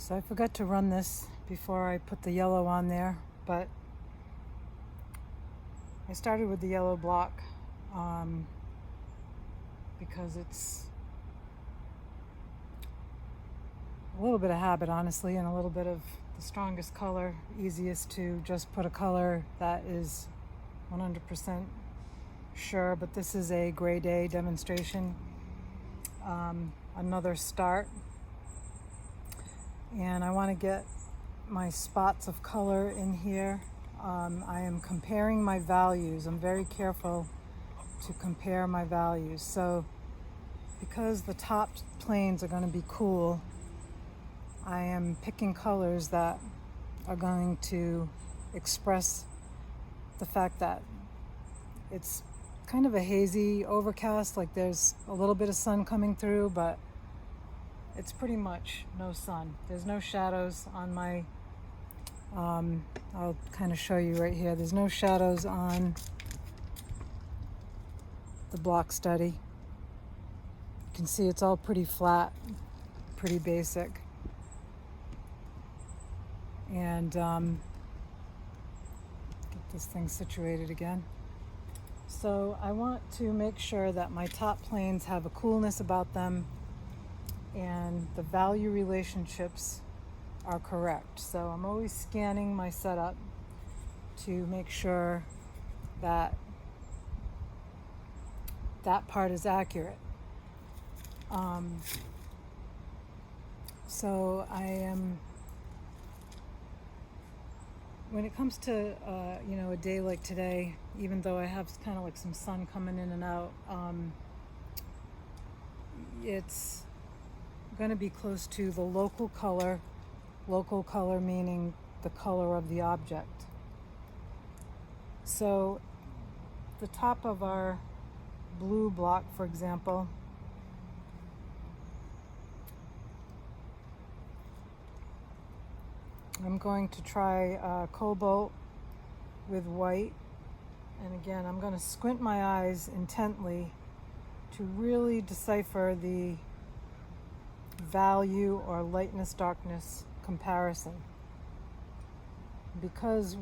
So I forgot to run this before I put the yellow on there, but I started with the yellow block because it's a little bit of habit, honestly, and a little bit of the strongest color. Easiest to just put a color that is 100% sure, but this is a Gray Day demonstration. Another start, and I want to get my spots of color in here. I am comparing my values. I'm very careful to compare my values. So because the top planes are going to be cool, I am picking colors that are going to express the fact that it's kind of a hazy overcast, like there's a little bit of sun coming through, but it's pretty much no sun. There's no shadows on my, I'll kind of show you right here. There's no shadows on the block study. You can see it's all pretty flat, pretty basic. And get this thing situated again. So I want to make sure that my top planes have a coolness about them and the value relationships are correct. So I'm always scanning my setup to make sure that that part is accurate. So I am, when it comes to a day like today, even though I have kind of like some sun coming in and out, it's going to be close to the local color meaning the color of the object. So the top of our blue block, for example, I'm going to try cobalt with white, and again I'm going to squint my eyes intently to really decipher the value or lightness darkness comparison. Because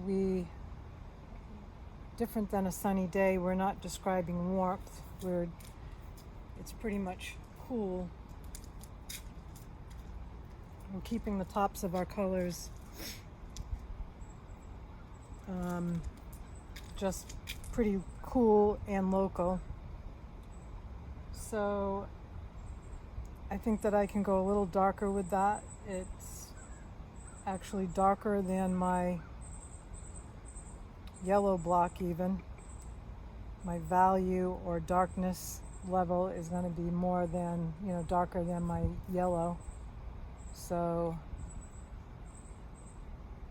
different than a sunny day, we're not describing warmth, it's pretty much cool. We're keeping the tops of our colors just pretty cool and local. So I think that I can go a little darker with that. It's actually darker than my yellow block even. My value or darkness level is going to be more than, darker than my yellow. So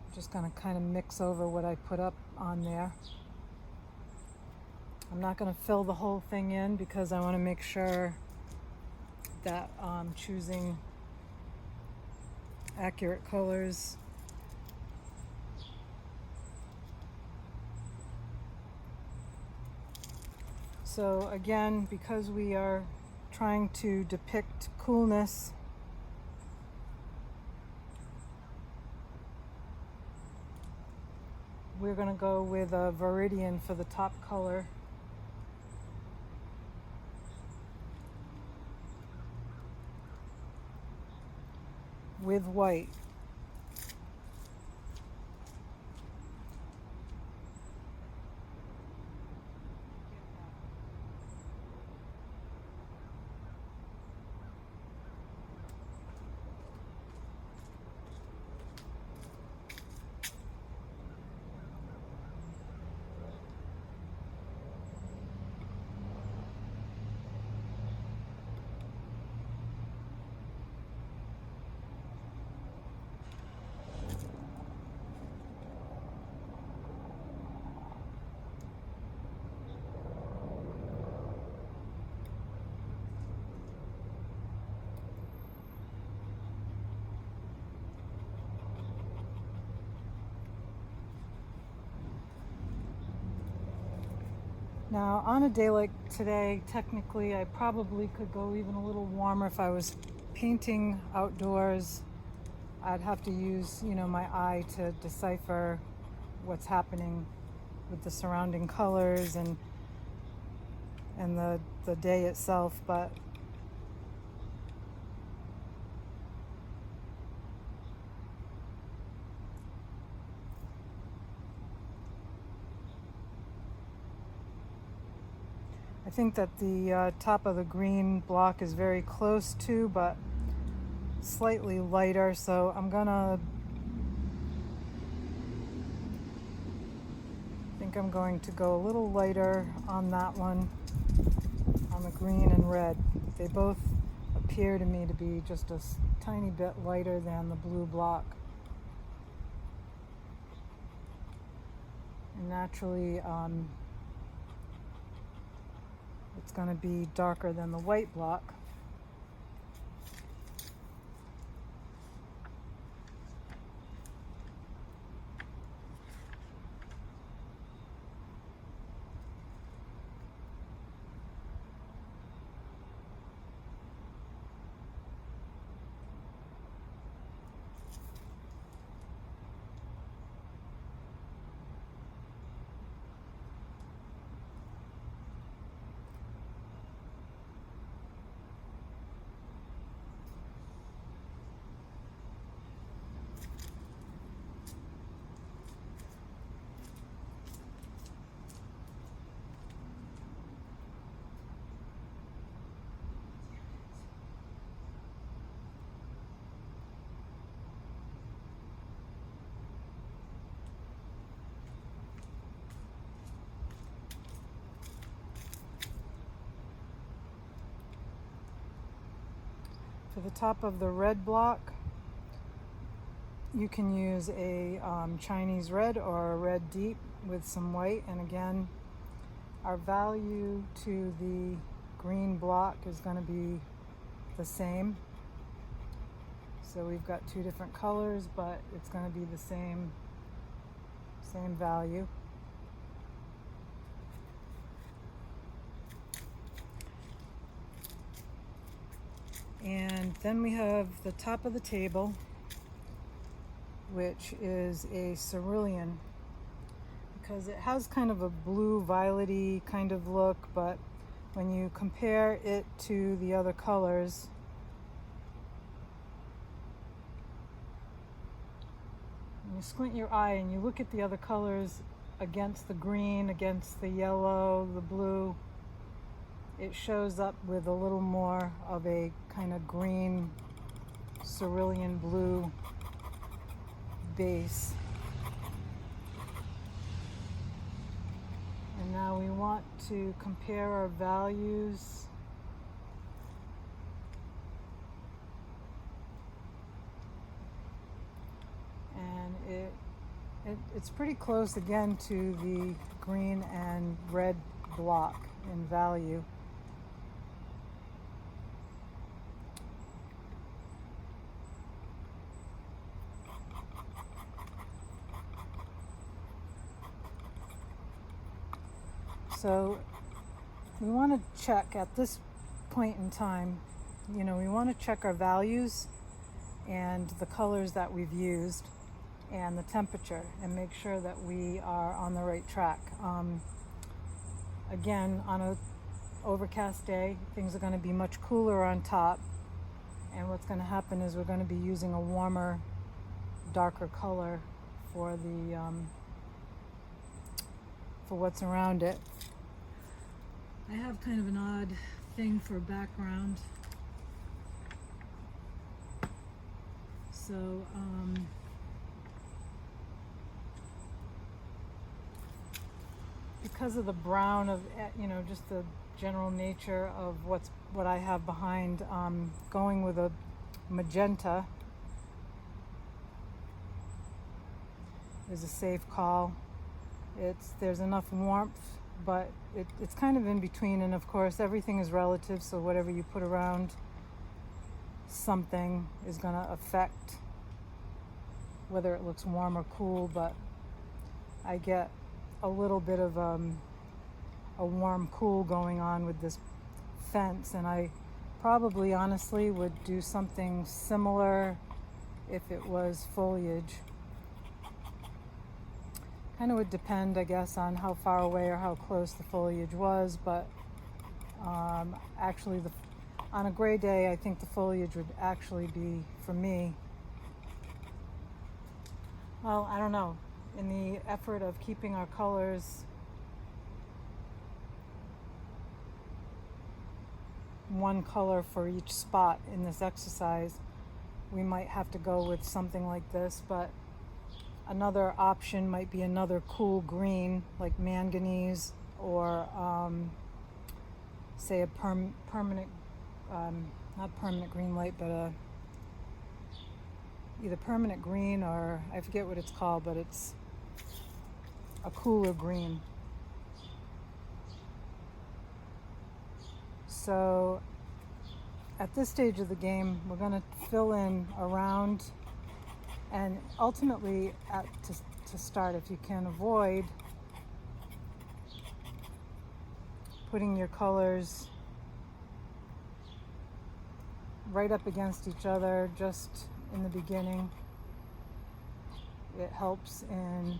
I'm just going to kind of mix over what I put up on there. I'm not going to fill the whole thing in because I want to make sure that I'm choosing accurate colors. So again, because we are trying to depict coolness, we're going to go with a Viridian for the top color. With white. Now, on a day like today, technically I probably could go even a little warmer if I was painting outdoors. I'd have to use, my eye to decipher what's happening with the surrounding colors and the day itself, but I think that the top of the green block is very close to, but slightly lighter, so I think I'm going to go a little lighter on that one, on the green and red. They both appear to me to be just a tiny bit lighter than the blue block. And naturally, it's going to be darker than the white block. For the top of the red block, you can use a Chinese red or a red deep with some white. And again, our value to the green block is going to be the same. So we've got two different colors, but it's going to be the same value. And then we have the top of the table, which is a cerulean, because it has kind of a blue violet-y kind of look, but when you compare it to the other colors, when you squint your eye and you look at the other colors against the green, against the yellow, the blue, it shows up with a little more of a kind of green cerulean blue base. And now we want to compare our values. And it's pretty close again to the green and red block in value. So we want to check at this point in time, we want to check our values and the colors that we've used and the temperature and make sure that we are on the right track. Again, on an overcast day, things are going to be much cooler on top, and what's going to happen is we're going to be using a warmer, darker color for what's around it. I have kind of an odd thing for background. So because of the brown of, just the general nature of what I have behind, going with a magenta is a safe call. There's enough warmth, but it's kind of in between, and of course everything is relative, so whatever you put around something is going to affect whether it looks warm or cool. But I get a little bit of a warm cool going on with this fence, and I probably honestly would do something similar if it was foliage. Kind of would depend, I guess, on how far away or how close the foliage was, but actually on a gray day, I think the foliage would actually be, for me, well, I don't know, in the effort of keeping our colors one color for each spot in this exercise, we might have to go with something like this, but another option might be another cool green like manganese, or say a permanent, not permanent green light, but either permanent green, or I forget what it's called, but it's a cooler green. So at this stage of the game, we're going to fill in around, and ultimately to start, if you can avoid putting your colors right up against each other just in the beginning, it helps in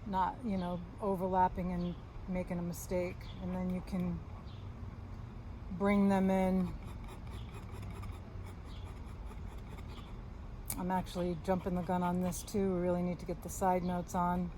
not, overlapping and making a mistake. And then you can bring them in. I'm actually jumping the gun on this too. We really need to get the side notes on.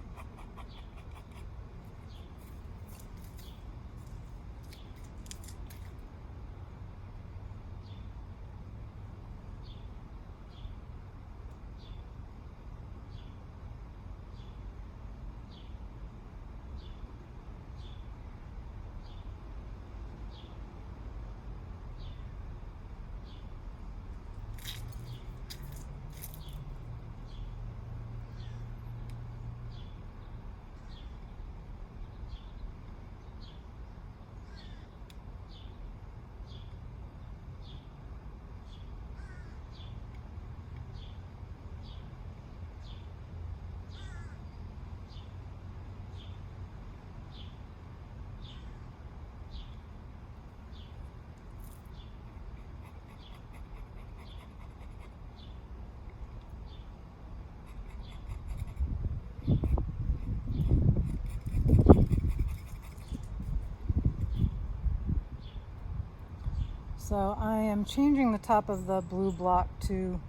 So I am changing the top of the blue block to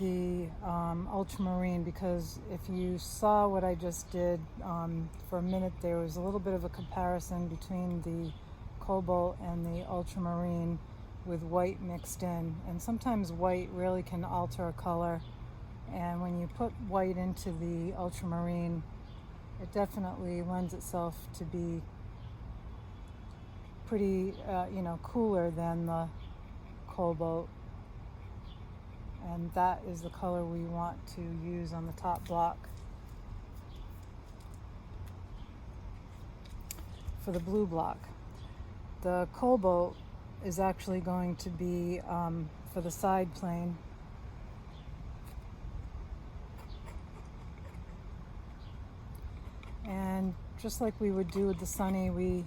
the ultramarine, because if you saw what I just did for a minute, there was a little bit of a comparison between the cobalt and the ultramarine with white mixed in. And sometimes white really can alter a color. And when you put white into the ultramarine, it definitely lends itself to be pretty, cooler than the cobalt. And that is the color we want to use on the top block for the blue block. The cobalt is actually going to be for the side plane. And just like we would do with the sunny, we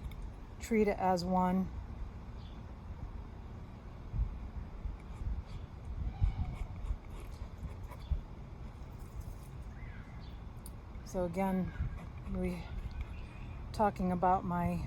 treat it as one. So again, we talking about my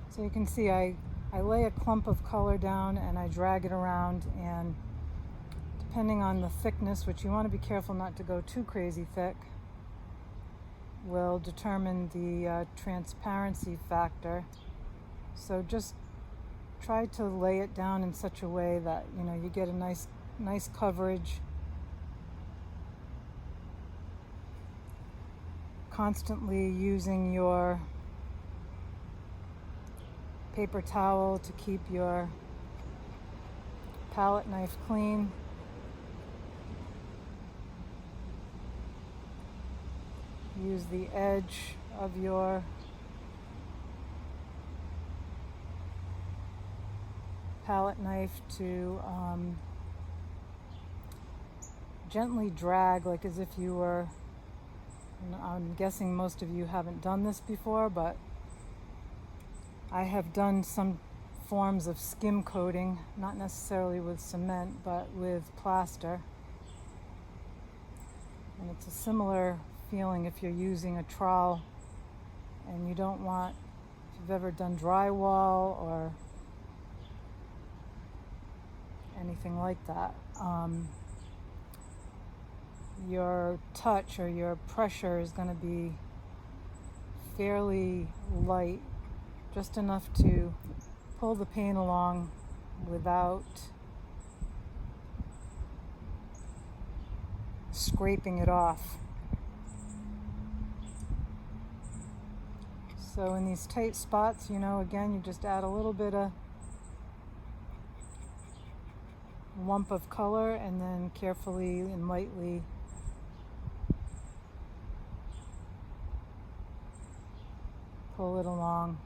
so you can see I lay a clump of color down and I drag it around, and depending on the thickness, which you want to be careful not to go too crazy thick, will determine the transparency factor. So just try to lay it down in such a way that you get a nice coverage. Constantly using your paper towel to keep your palette knife clean. Use the edge of your palette knife to gently drag, like as if you were, I'm guessing most of you haven't done this before, but I have done some forms of skim coating, not necessarily with cement, but with plaster. And it's a similar feeling if you're using a trowel and you don't want, if you've ever done drywall or anything like that, your touch or your pressure is going to be fairly light, just enough to pull the paint along without scraping it off. So in these tight spots, again, you just add a little bit of lump of color and then carefully and lightly pull it along.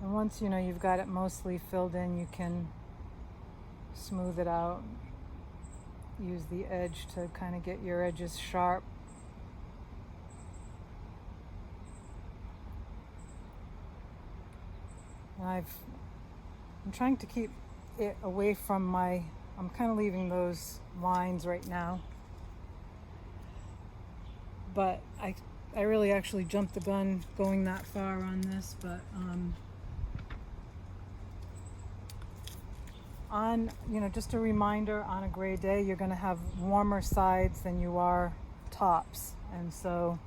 And once you've got it mostly filled in, you can smooth it out. Use the edge to kind of get your edges sharp. And I'm trying to keep it away from I'm kind of leaving those lines right now. But I really actually jumped the gun going that far on this, but on, just a reminder, on a gray day, you're going to have warmer sides than you are tops. And so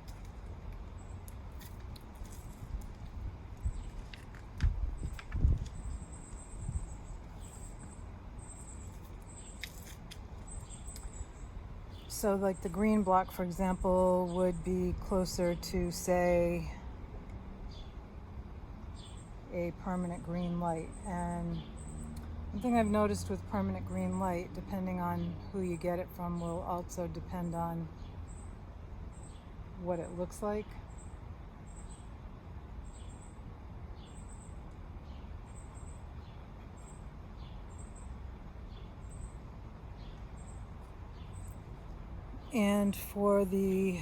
like the green block, for example, would be closer to, say, a permanent green light. And one thing I've noticed with permanent green light, depending on who you get it from, will also depend on what it looks like. And for the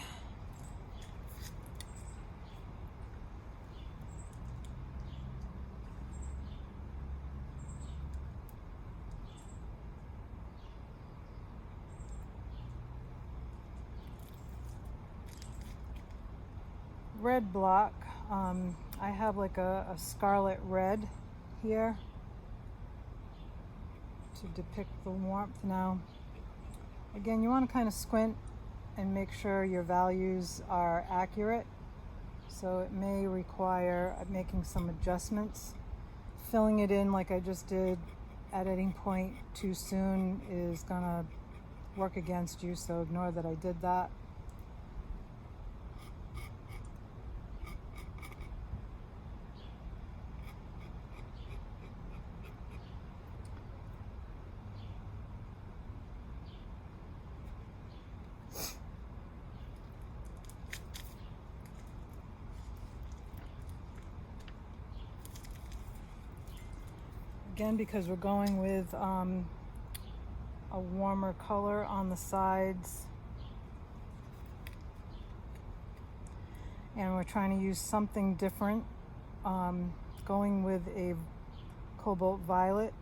red block, I have like a scarlet red here to depict the warmth. Now, again, you want to kind of squint and make sure your values are accurate. So it may require making some adjustments. Filling it in like I just did at editing point too soon is gonna work against you, so ignore that I did that. Again, because we're going with a warmer color on the sides, and we're trying to use something different, going with a cobalt violet,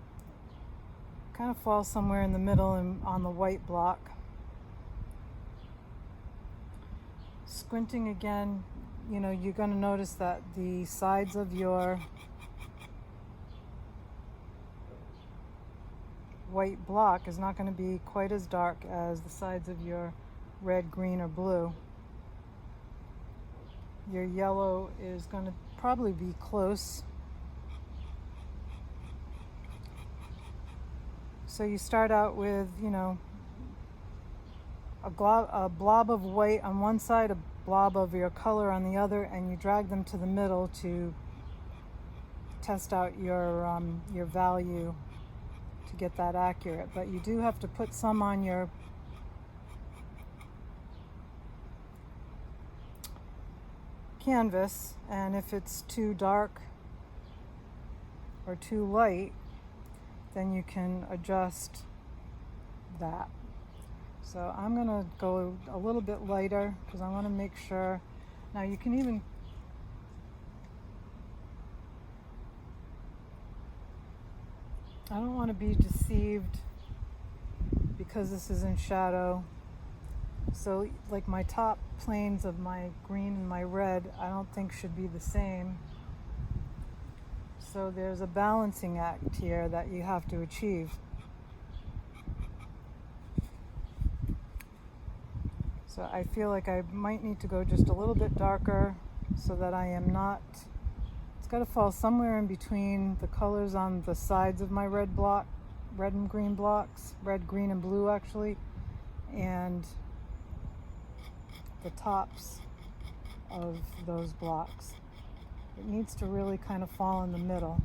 kind of falls somewhere in the middle and on the white block. Squinting again, you're going to notice that the sides of your white block is not going to be quite as dark as the sides of your red, green, or blue. Your yellow is going to probably be close. So you start out with, a blob of white on one side, a blob of your color on the other, and you drag them to the middle to test out your value to get that accurate. But you do have to put some on your canvas, and if it's too dark or too light, then you can adjust that. So I'm gonna go a little bit lighter because I want to make sure. Now you can even I don't want to be deceived because this is in shadow. So like my top planes of my green and my red, I don't think should be the same. So there's a balancing act here that you have to achieve. So I feel like I might need to go just a little bit darker so that I am not, it's got to fall somewhere in between the colors on the sides of my red block, red and green blocks, red, green, and blue actually, and the tops of those blocks. It needs to really kind of fall in the middle.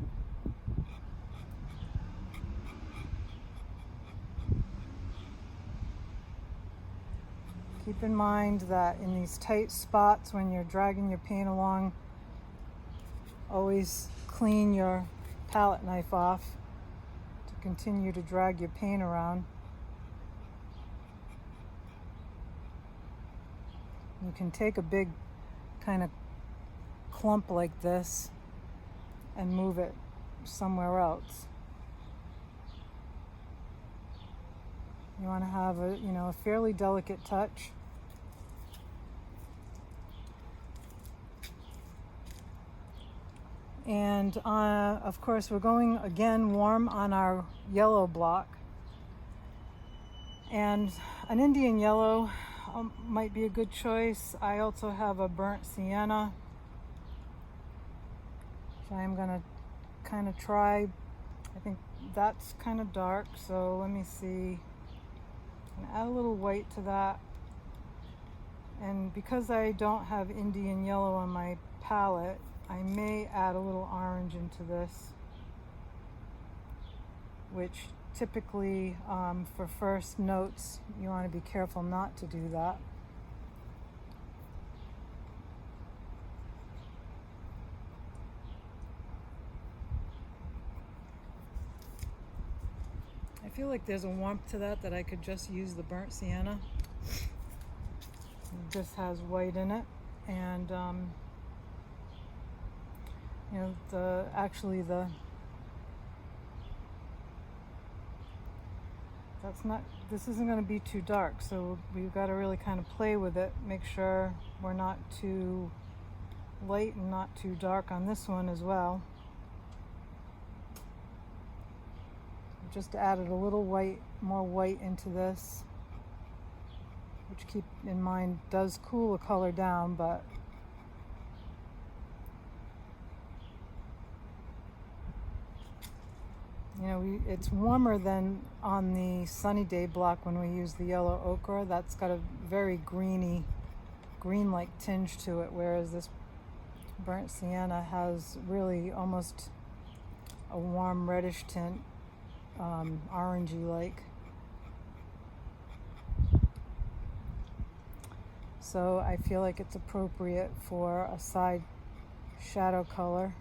Keep in mind that in these tight spots when you're dragging your paint along, always clean your palette knife off to continue to drag your paint around. You can take a big kind of clump like this and move it somewhere else. You want to have a fairly delicate touch. And of course we're going again warm on our yellow block. And an Indian yellow might be a good choice. I also have a burnt sienna, which I'm going to kind of try. I think that's kind of dark, so let me see. And add a little white to that. And because I don't have Indian yellow on my palette, I may add a little orange into this, which typically for first notes you want to be careful not to do that. I feel like there's a warmth to that I could just use the burnt sienna. It just has white in it, and this isn't going to be too dark, so we've got to really kind of play with it, make sure we're not too light and not too dark on this one as well. Just added a little more white into this, which, keep in mind, does cool a color down, but it's warmer than on the Sunny Day block when we use the yellow ochre. That's got a very green-like tinge to it, whereas this burnt sienna has really almost a warm reddish tint, orangey-like. So I feel like it's appropriate for a side shadow color.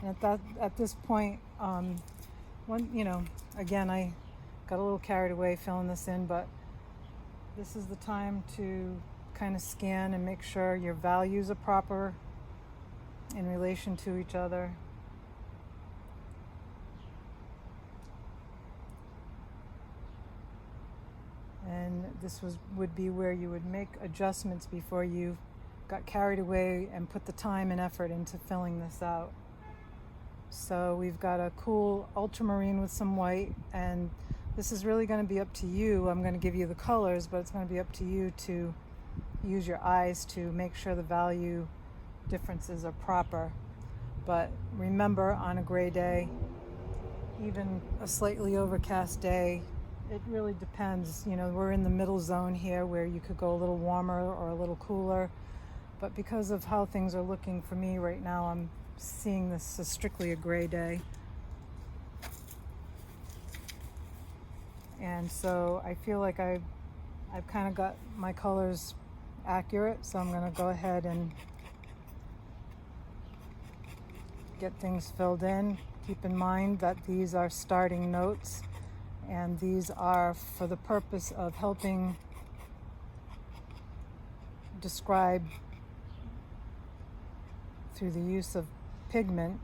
And at this point, again, I got a little carried away filling this in, but this is the time to kind of scan and make sure your values are proper in relation to each other. And this would be where you would make adjustments before you got carried away and put the time and effort into filling this out. So we've got a cool ultramarine with some white, and this is really going to be up to you. I'm going to give you the colors, but it's going to be up to you to use your eyes to make sure the value differences are proper. But remember, on a gray day, even a slightly overcast day, it really depends. We're in the middle zone here where you could go a little warmer or a little cooler. But because of how things are looking for me right now, I'm seeing this as strictly a gray day. And so I feel like I I've kind of got my colors accurate, so I'm going to go ahead and get things filled in. Keep in mind that these are starting notes, and these are for the purpose of helping describe through the use of pigment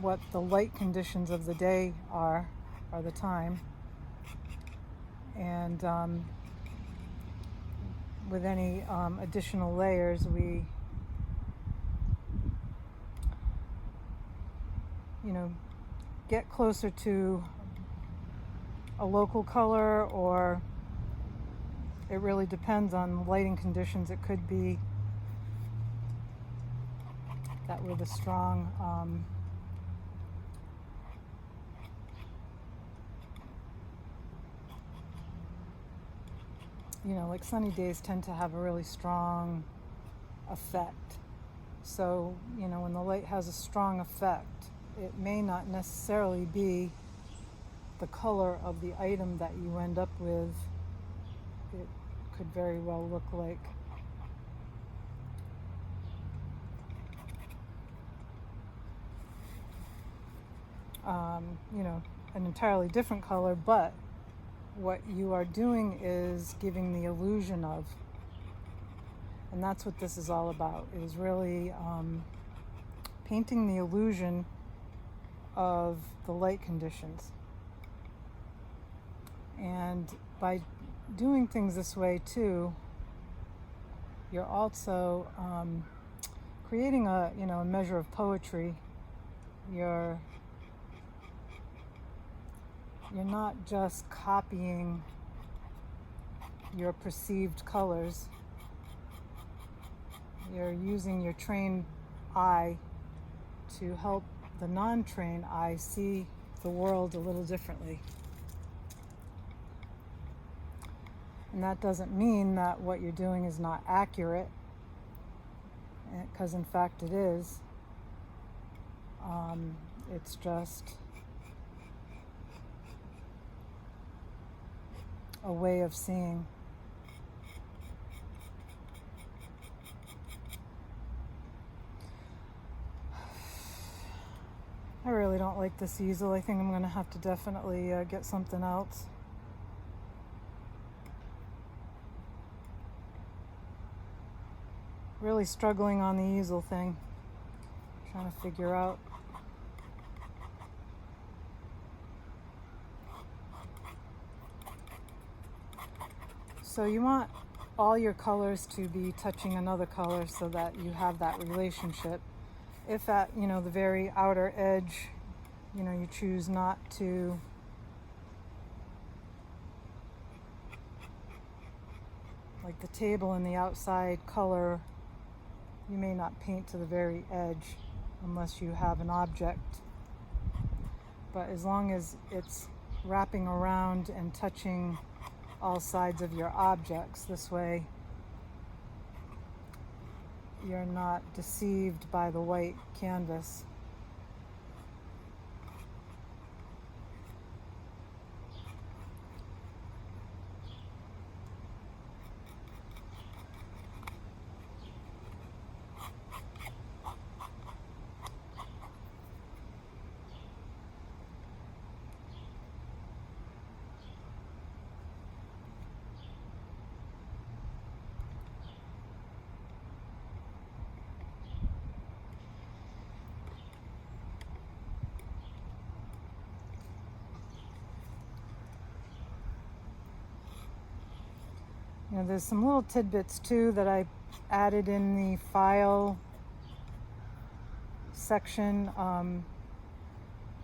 what the light conditions of the day are, or the time. And with any additional layers, we get closer to a local color, or it really depends on lighting conditions. It could be that with a strong like sunny days tend to have a really strong effect. So, when the light has a strong effect, it may not necessarily be the color of the item that you end up with. It could very well look like an entirely different color, but what you are doing is giving the illusion of, and that's what this is all about, is really painting the illusion of the light conditions. And by doing things this way too, you're also creating a measure of poetry. You're not just copying your perceived colors. You're using your trained eye to help the non-trained eye see the world a little differently. And that doesn't mean that what you're doing is not accurate, because in fact it is. It's just a way of seeing. I really don't like this easel. I think I'm going to have to definitely get something else. Really struggling on the easel thing. Trying to figure out. So you want all your colors to be touching another color so that you have that relationship. If at, the very outer edge, you choose not to like the table and the outside color, you may not paint to the very edge unless you have an object. But as long as it's wrapping around and touching all sides of your objects, this way you're not deceived by the white canvas. There's some little tidbits too that I added in the file section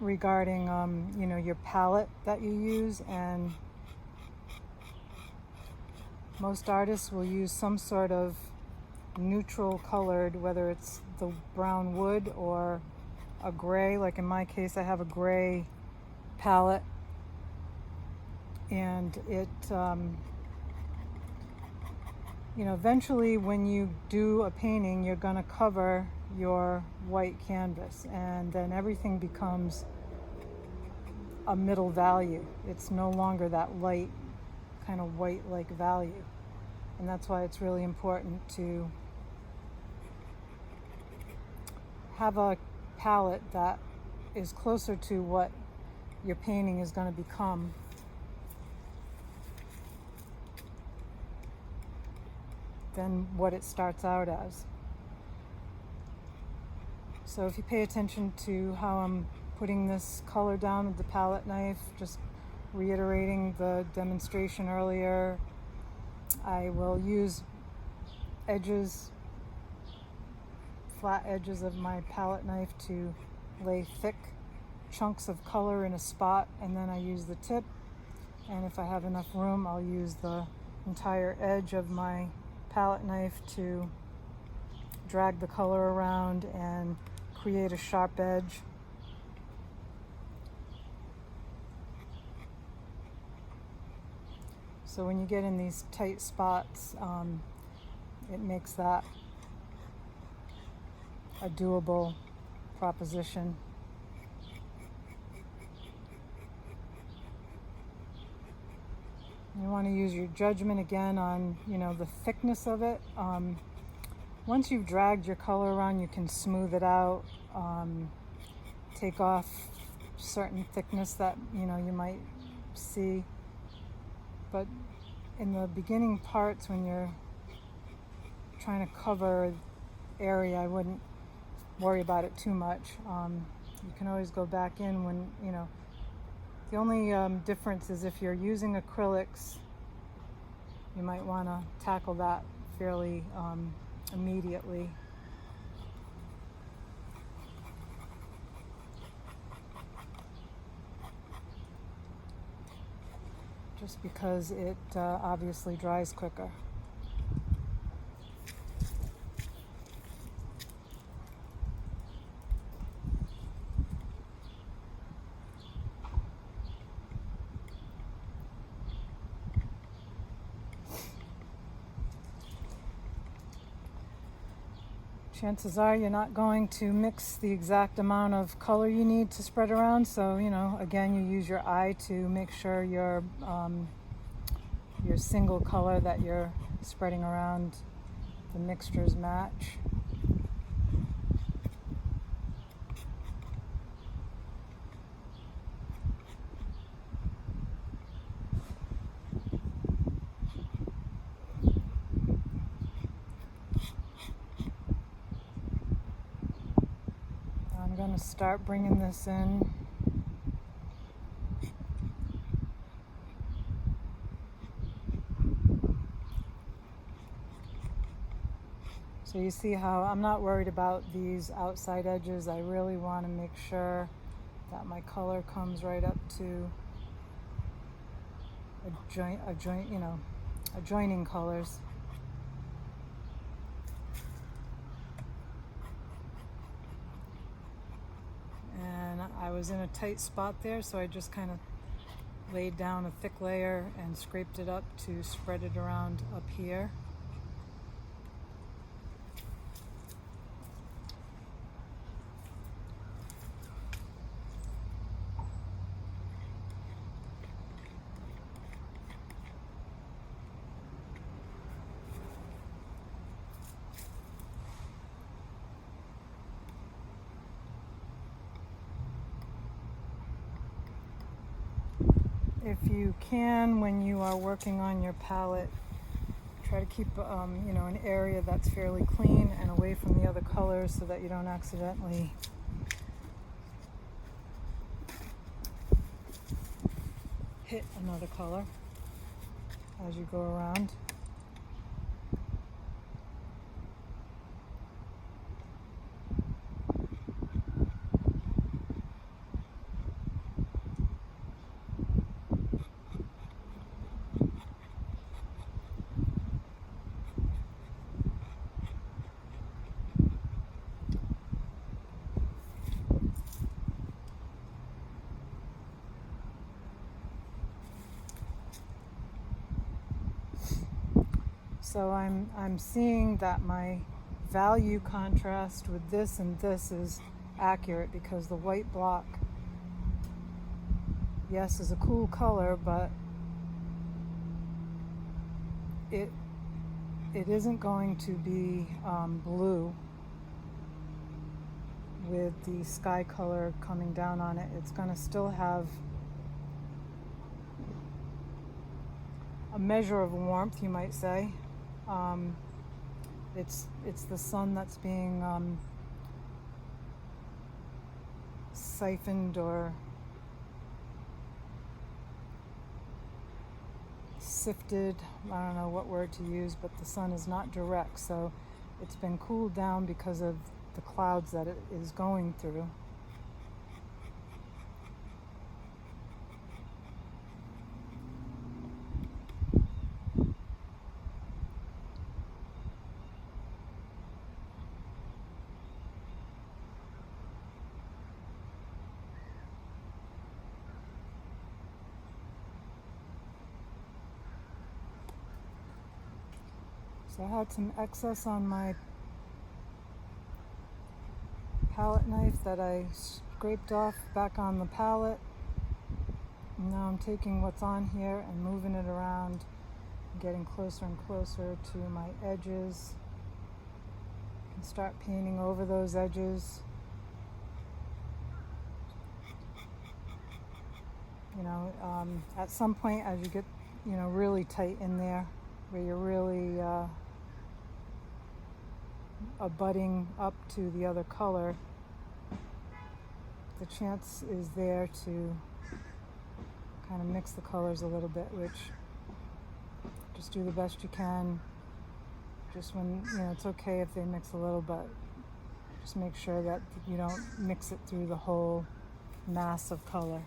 regarding your palette that you use. And most artists will use some sort of neutral colored, whether it's the brown wood or a gray. Like in my case, I have a gray palette, and it eventually when you do a painting, you're going to cover your white canvas, and then everything becomes a middle value. It's no longer that light kind of white-like value. And that's why it's really important to have a palette that is closer to what your painting is going to become. Than what it starts out as. So if you pay attention to how I'm putting this color down with the palette knife, just reiterating the demonstration earlier, I will use edges, flat edges of my palette knife to lay thick chunks of color in a spot, and then I use the tip, and if I have enough room, I'll use the entire edge of my palette knife to drag the color around and create a sharp edge. So when you get in these tight spots, it makes that a doable proposition. You want to use your judgment again on, the thickness of it. Once you've dragged your color around, you can smooth it out, take off certain thickness that, you might see. But in the beginning parts, when you're trying to cover area, I wouldn't worry about it too much. You can always go back in when, the only difference is if you're using acrylics, you might want to tackle that fairly immediately. Just because it obviously dries quicker. Chances are you're not going to mix the exact amount of color you need to spread around. So, again, you use your eye to make sure your single color that you're spreading around, the mixtures match. I'm going to start bringing this in. So you see how I'm not worried about these outside edges. I really want to make sure that my color comes right up to adjoining colors. And I was in a tight spot there, so I just kind of laid down a thick layer and scraped it up to spread it around up here. If you can, when you are working on your palette, try to keep an area that's fairly clean and away from the other colors so that you don't accidentally hit another color as you go around. So I'm seeing that my value contrast with this and this is accurate, because the white block, yes, is a cool color, but it isn't going to be blue with the sky color coming down on it. It's going to still have a measure of warmth, you might say. It's the sun that's being siphoned or sifted. I don't know what word to use, but the sun is not direct, so it's been cooled down because of the clouds that it is going through. So I had some excess on my palette knife that I scraped off back on the palette. And now I'm taking what's on here and moving it around, getting closer and closer to my edges. I can start painting over those edges. You know, at some point as you get, you know, really tight in there, where you're really abutting up to the other color, the chance is there to kind of mix the colors a little bit, which just do the best you can. Just when, you know, it's okay if they mix a little, but just make sure that you don't mix it through the whole mass of color.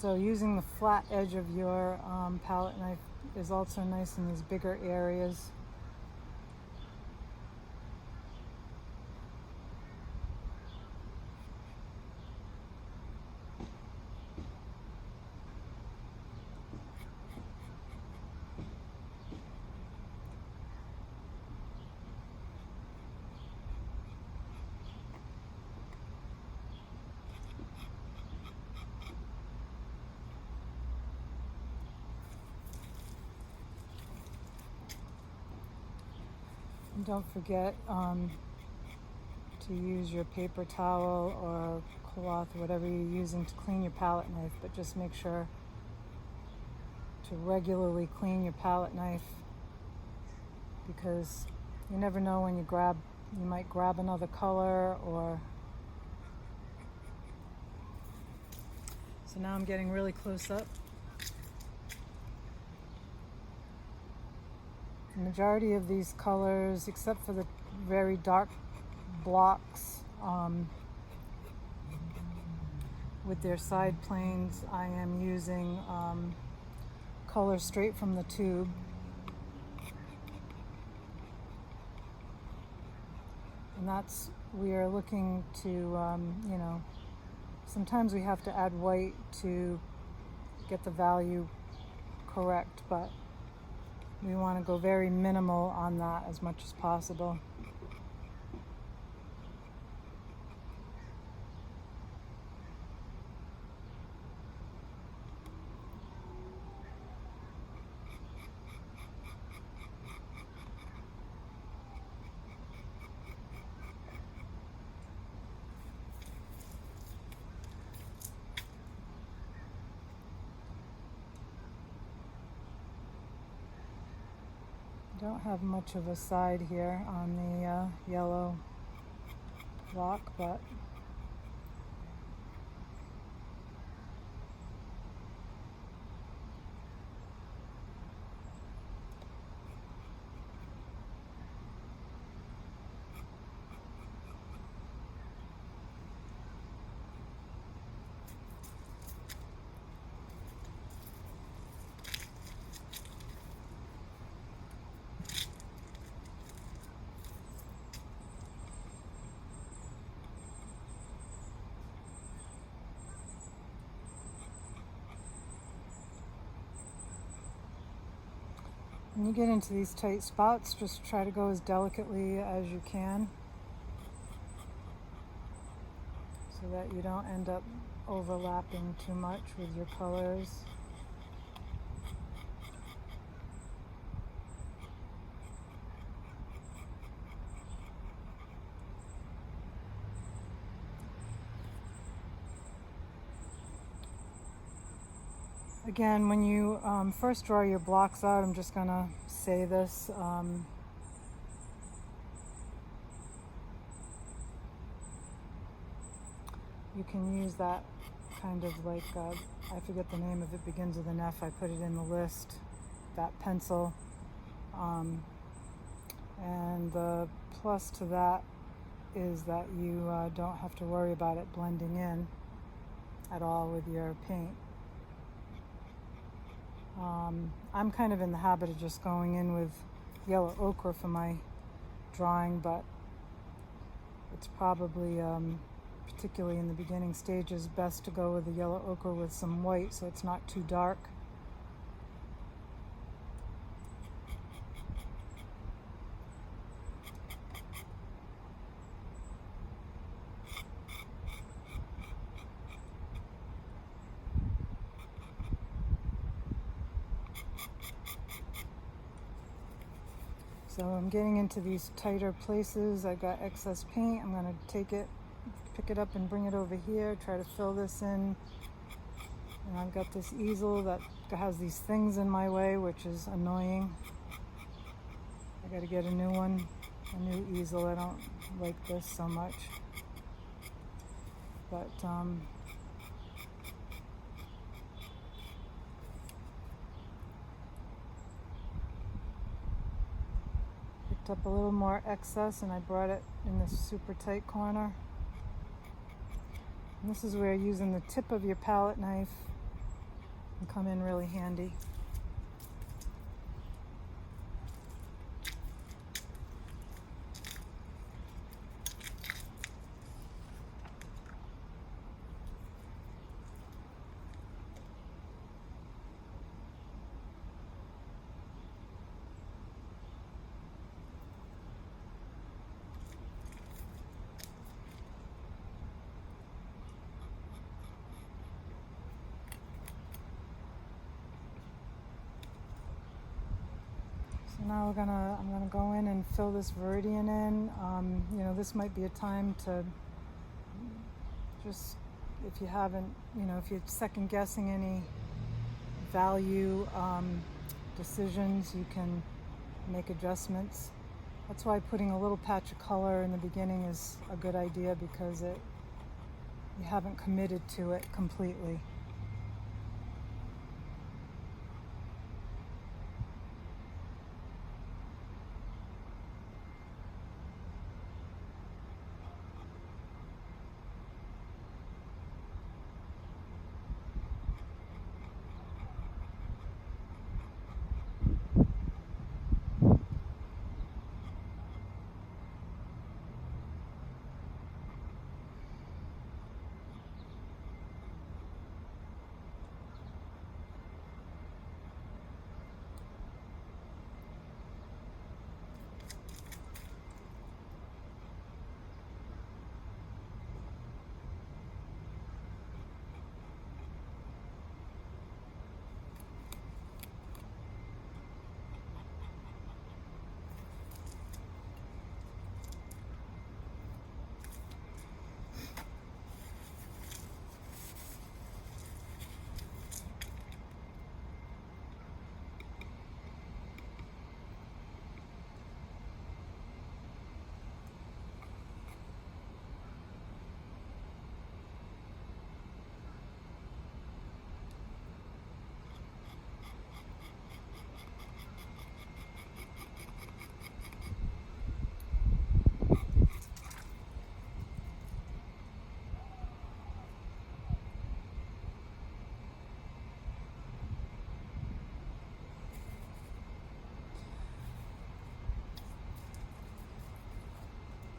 So using the flat edge of your palette knife is also nice in these bigger areas. And don't forget to use your paper towel or cloth, whatever you're using to clean your palette knife, but just make sure to regularly clean your palette knife, because you never know when you might grab another color. Or so now I'm getting really close up. The majority of these colors, except for the very dark blocks with their side planes, I am using color straight from the tube. And we are looking to, you know, sometimes we have to add white to get the value correct, but we want to go very minimal on that as much as possible. Don't have much of a side here on the yellow block, but When you get into these tight spots, just try to go as delicately as you can so that you don't end up overlapping too much with your colors. Again, when you first draw your blocks out, I'm just going to say this. You can use that kind of like, I forget the name of it, begins with an F, I put it in the list, that pencil. And the plus to that is that you don't have to worry about it blending in at all with your paint. I'm kind of in the habit of just going in with yellow ochre for my drawing, but it's probably, particularly in the beginning stages, best to go with the yellow ochre with some white so it's not too dark. So I'm getting into these tighter places. I've got excess paint. I'm going to take it, pick it up and bring it over here, try to fill this in. And I've got this easel that has these things in my way, which is annoying. I got to get a new one, a new easel. I don't like this so much. But up a little more excess and I brought it in this super tight corner. And this is where using the tip of your palette knife can come in really handy. So now I'm gonna go in and fill this Viridian in. You know, this might be a time to just, if you haven't, you know, if you're second guessing any value decisions, you can make adjustments. That's why putting a little patch of color in the beginning is a good idea, because you haven't committed to it completely.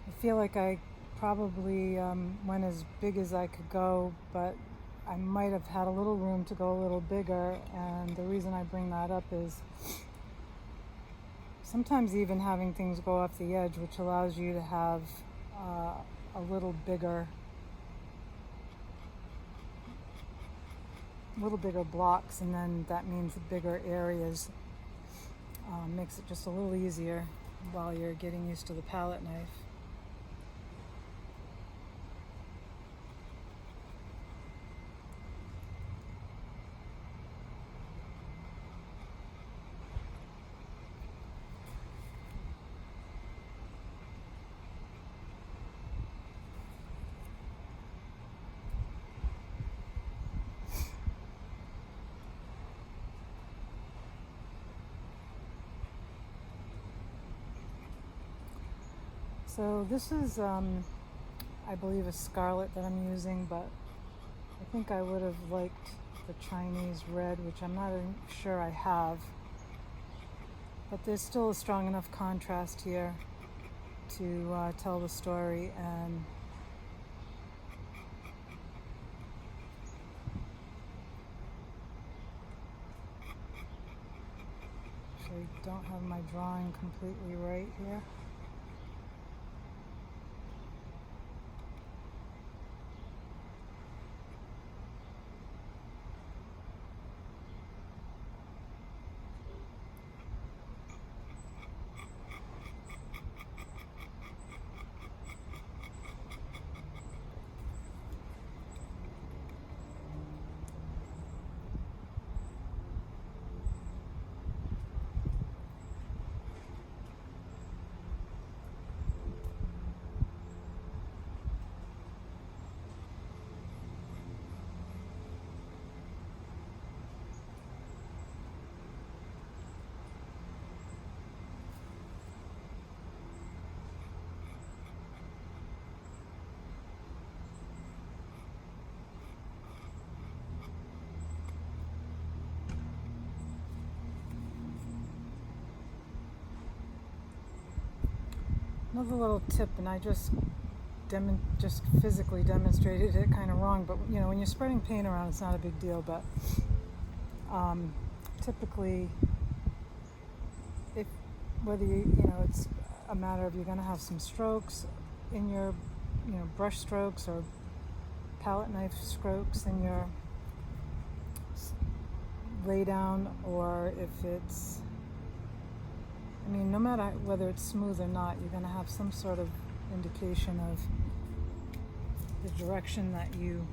I feel like I probably went as big as I could go, but I might have had a little room to go a little bigger. And the reason I bring that up is sometimes even having things go off the edge, which allows you to have a little bigger blocks, and then that means bigger areas. Makes it just a little easier while you're getting used to the palette knife. So this is, I believe, a scarlet that I'm using, but I think I would have liked the Chinese red, which I'm not even sure I have. But there's still a strong enough contrast here to tell the story, and actually don't have my drawing completely right here. Another little tip, and I just physically demonstrated it kind of wrong, but you know, when you're spreading paint around, it's not a big deal. But typically, if whether it's a matter of you're going to have some strokes in your brush strokes or palette knife strokes in your lay down, or if it's, no matter whether it's smooth or not, you're going to have some sort of indication of the direction that you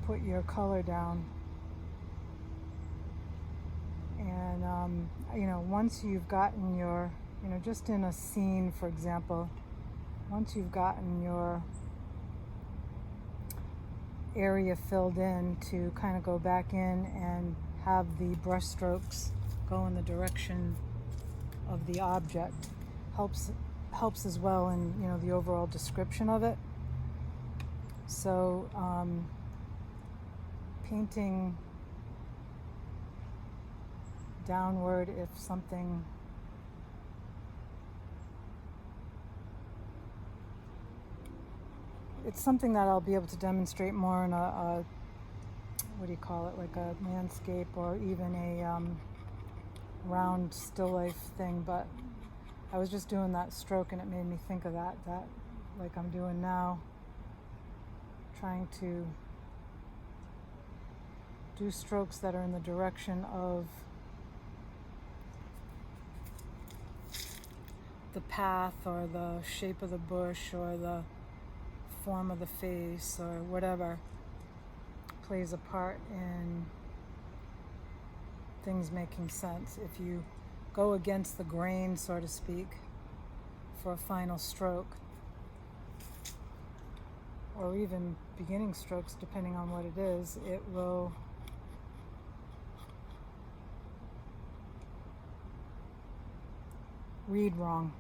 put your color down. And, once you've gotten your, just in a scene, for example, once you've gotten your area filled in, to kind of go back in and have the brush strokes go in the direction of the object helps as well in the overall description of it. So painting downward, if something it's something that I'll be able to demonstrate more in a what do you call it, like a landscape or even a round still life thing. But I was just doing that stroke and it made me think of that like I'm doing now, trying to do strokes that are in the direction of the path or the shape of the bush or the form of the face or whatever plays a part in things making sense. If you go against the grain, so to speak, for a final stroke, or even beginning strokes, depending on what it is, it will read wrong.